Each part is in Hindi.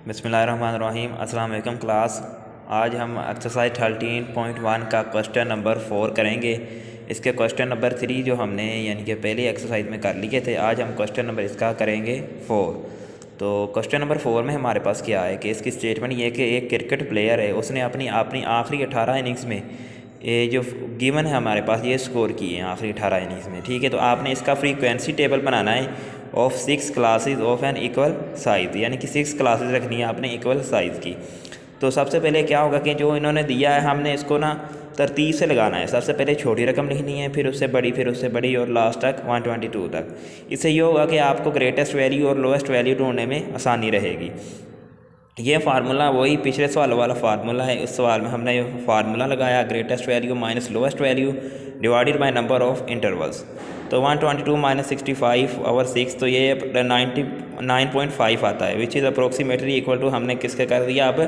बिस्मिल्लाहिर्रहमानिर्रहीम। अस्सलाम वालेकुम क्लास। आज हम एक्सरसाइज 13.1 का क्वेश्चन नंबर 4 करेंगे। इसके क्वेश्चन नंबर 3 जो हमने यानी कि पहली एक्सरसाइज में कर लिए थे, आज हम क्वेश्चन नंबर इसका करेंगे 4। तो क्वेश्चन नंबर 4 में हमारे पास क्या है कि इसकी स्टेटमेंट ये कि एक क्रिकेट प्लेयर है, उसने अपनी आखिरी 18 इनिंग्स में ये जो गिवन है हमारे पास ये स्कोर किए हैं आखिरी 18 इनिंग्स में। ठीक है, तो आपने इसका फ्रीक्वेंसी टेबल बनाना है of 6 classes of an equal size, यानी कि 6 क्लासेस रखनी है आपने इक्वल साइज़ की। तो सबसे पहले क्या होगा कि जो इन्होंने दिया है हमने इसको ना तरतीब से लगाना है। सबसे पहले छोटी रकम लिखनी है, फिर उससे बड़ी, फिर उससे बड़ी और लास्ट तक 122 तक। इससे ये होगा कि आपको ग्रेटेस्ट वैल्यू और लोएस्ट वैल्यू ढूंढने में आसानी रहेगी। ये फार्मूला वही पिछले सवाल वाला फार्मूला है। इस सवाल में हमने फार्मूला लगाया greatest value minus lowest value divided by number of intervals. तो 122 माइनस 65 ओवर 6, तो ये 99.5 आता है, which is approximately equal to हमने किसके कर दिया अब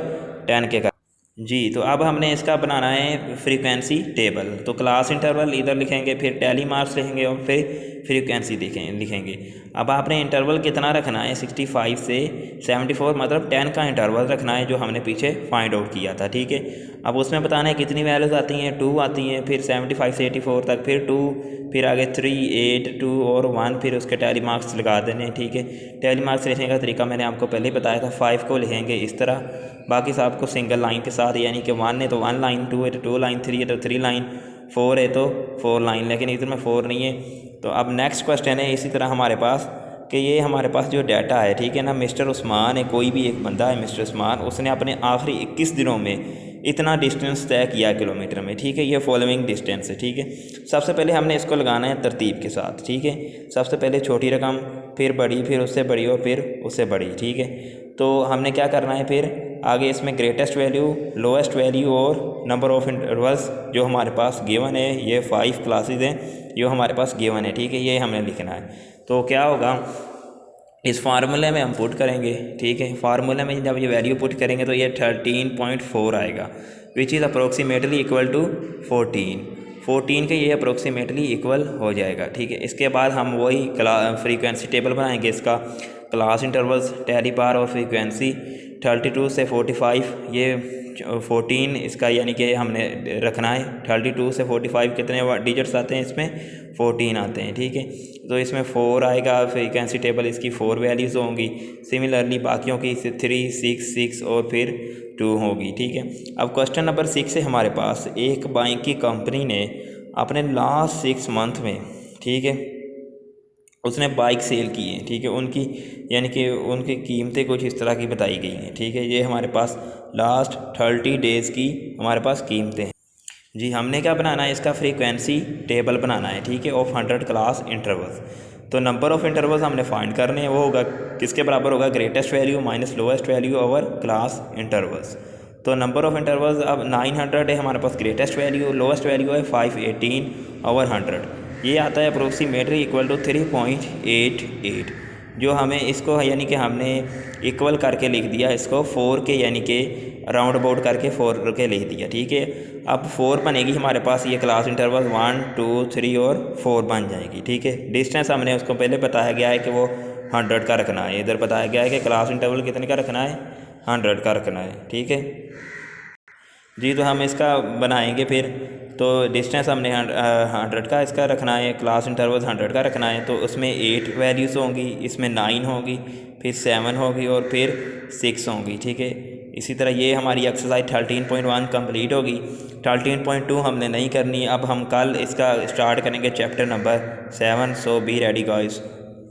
10 के कर जी। तो अब हमने इसका बनाना है फ्रीक्वेंसी टेबल। तो क्लास इंटरवल इधर लिखेंगे, फिर टैली मार्क्स लिखेंगे और फिर फ्रीक्वेंसी लिखेंगे। अब आपने इंटरवल कितना रखना है, 65 से 74 मतलब 10 का इंटरवल रखना है जो हमने पीछे फाइंड आउट किया था। ठीक है, अब उसमें बताना है कितनी वैल्यूज़ आती हैं, 2 आती हैं, फिर 75 से 84 तक, फिर 2, फिर आगे 3, 8, 2 और 1, फिर उसके टैली मार्क्स लगा देने। ठीक है, टैली मार्क्स लिखने का तरीका मैंने आपको पहले ही बताया था। 5 को लिखेंगे इस तरह, बाकी सब को सिंगल लाइन के साथ, यानी कि 1 है तो 1 लाइन, 2 है तो 2 लाइन, 3 है तो 3 लाइन, 4 है तो 4 लाइन, लेकिन इधर में 4 नहीं है। तो अब नेक्स्ट क्वेश्चन है इसी तरह हमारे पास कि ये हमारे पास जो डाटा है, ठीक है ना, मिस्टर उस्मान है, कोई भी एक बंदा है मिस्टर उस्मान, उसने अपने आखिरी 21 दिनों में इतना डिस्टेंस तय किया किलोमीटर में। ठीक है, ये फॉलोइंग डिस्टेंस है। ठीक है, सबसे पहले हमने इसको लगाना है तरतीब के साथ। ठीक है, सबसे पहले छोटी रकम, फिर बड़ी, फिर उससे बड़ी और फिर उससे बड़ी। ठीक है, तो हमने क्या करना है, फिर आगे इसमें ग्रेटेस्ट वैल्यू, लोएस्ट वैल्यू और नंबर ऑफ इंटरवल्स जो हमारे पास गिवन है, ये 5 क्लासेस हैं जो हमारे पास गिवन है। ठीक है, ये हमने लिखना है। तो क्या होगा, इस फार्मूले में हम पुट करेंगे। ठीक है, फार्मूले में जब ये वैल्यू पुट करेंगे तो ये 13.4 आएगा, which is approximately equal to 14 के ये अप्रोक्सीमेटली इक्वल हो जाएगा। ठीक है, इसके बाद हम वही फ्रीक्वेंसी टेबल बनाएंगे इसका, क्लास इंटरवल्स, टैली बार और फ्रीक्वेंसी 32 से 45, ये 14 इसका यानी कि हमने रखना है। 32 से 45 कितने डिजिट्स आते हैं इसमें, 14 आते हैं। ठीक है, तो इसमें 4 आएगा, फ्रीक्वेंसी टेबल इसकी 4 वैल्यूज़ होंगी। सिमिलरली बाकियों की 3, 6 और फिर 2 होगी। ठीक है, अब क्वेश्चन नंबर 6 से हमारे पास एक बाइक की कंपनी ने अपने लास्ट 6 मंथ में, ठीक है, उसने बाइक सेल की है। ठीक है, उनकी यानी कि उनकी कीमतें कुछ इस तरह की बताई गई हैं। ठीक है, ये हमारे पास लास्ट 30 डेज़ की हमारे पास कीमतें हैं। जी, हमने क्या बनाना है, इसका फ्रीक्वेंसी टेबल बनाना है। ठीक है, ऑफ 100 क्लास इंटरवल्स। तो नंबर ऑफ़ इंटरवल्स हमने फाइंड करने हैं, वो होगा किसके बराबर होगा, greatest value minus lowest value over class intervals. तो नंबर ऑफ़ इंटरवल्स अब 900 है हमारे पास ग्रेटेस्ट वैल्यू, लोएस्ट वैल्यू है 518 ओवर 100, ये आता है अप्रोक्सीमेटली इक्वल टू 3.88। जो हमें इसको यानी कि हमने इक्वल करके लिख दिया इसको 4 के, यानी कि राउंड अबाउट करके 4 के लिख दिया। ठीक है, अब 4 बनेगी हमारे पास, ये क्लास इंटरवल 1, 2, 3 और 4 बन जाएगी। ठीक है, डिस्टेंस हमने उसको पहले बताया गया है कि वो 100 का रखना है, इधर बताया गया है कि क्लास इंटरवल कितने का रखना है, 100 का रखना है। ठीक है जी, तो हम इसका बनाएंगे फिर। तो डिस्टेंस हमने 100 का इसका रखना है, क्लास इंटरवल 100 का रखना है। तो उसमें 8 वैल्यूज़ होंगी, इसमें 9 होगी, फिर 7 होगी और फिर 6 होंगी। ठीक है, इसी तरह ये हमारी एक्सरसाइज 13.1 कंप्लीट होगी। 13.2 हमने नहीं करनी, अब हम कल इसका स्टार्ट करेंगे chapter number 7। So be ready guys.